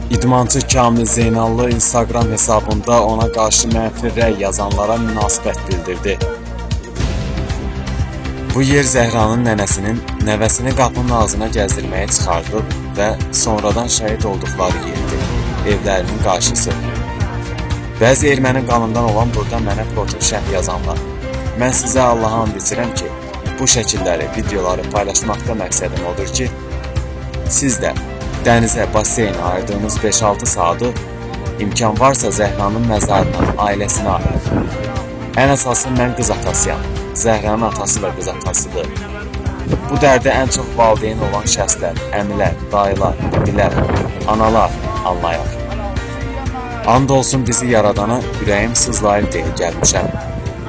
İdmançı Kamil Zeynallı Instagram hesabında ona qarşı mənfi rəy yazanlara münasibət bildirdi. Bu yer Zəhranın nənəsinin nəvəsini qapının ağzına gəzdirməyə çıxardıb və sonradan şəhid olduqları yerdir, evlərinin qarşısı. Bəzi erməni qanından olan burada mənə Photoshop yazanlar. Mən sizə Allah'a and içirəm ki, bu şəkilləri, videoları paylaşmaqda məqsədim odur ki, siz də dənizə, baseynə ayırdığınız 5-6 saatı imkan varsa Zəhranın məzarına, ailəsinə ayırın. Ən əsası mən qız atasıyam. Zəhranın atası da qız atasıdır. Bu dərdə ən çox valideyn olan şəxslər, əmilər, dayılar, bibilər, analar anlayar. And olsun bizi yaradana ürəyim sızlayır deyə gəlmişəm.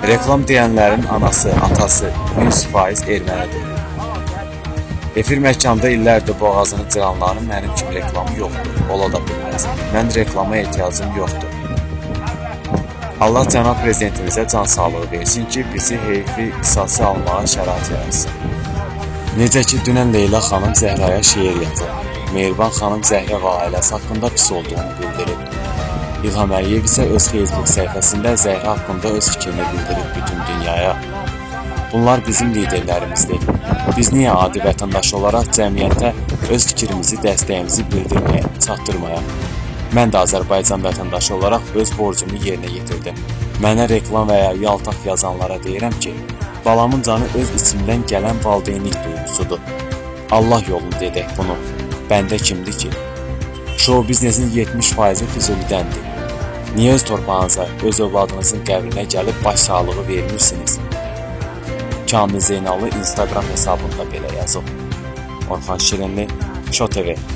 Reklam deyənlərin anası, atası 100% ermənidir. Efir məkanda illərdir boğazını cıranların mənim kimi reklamı yoxdur, ola da bilməz. Mən reklama ehtiyacım yoxdur. Allah cənab prezidentimizə can sağlığı versin ki, bizi heyfi qisası almağa şərait yaratsın. Necə ki, dünən Leyla xanım Zəhraya şeir yazır. Mehriban xanım Zəhra və ailəsi haqqında pis olduğunu bildirib. İlham Əliyev isə öz Facebook səhifəsində Zəhra haqqında öz fikrini bildirib bütün dünyaya. Bunlar bizim liderlərimizdir. Biz niyə adi vətəndaş olaraq cəmiyyətə öz fikrimizi, dəstəyimizi bildirməyə, çatdırmaya? Mən də Azərbaycan vətəndaşı olaraq öz borcumu yerinə yetirdim. Mənə reklam və ya yaltaq yazanlara deyirəm ki, balamın canı öz içimdən gələn valideynlik duyğusudur. Allah yolunu dedək bunu. Bəndə kimdir ki? Show biznesin 70%-i Füzulidəndir. Niyə öz torpağınıza, öz övladınızın qəbrinə gəlib baş sağlığı vermirsiniz? Kamil Zeynallı Instagram hesabında belə yazıb. Orxan Şirinli, Show TV.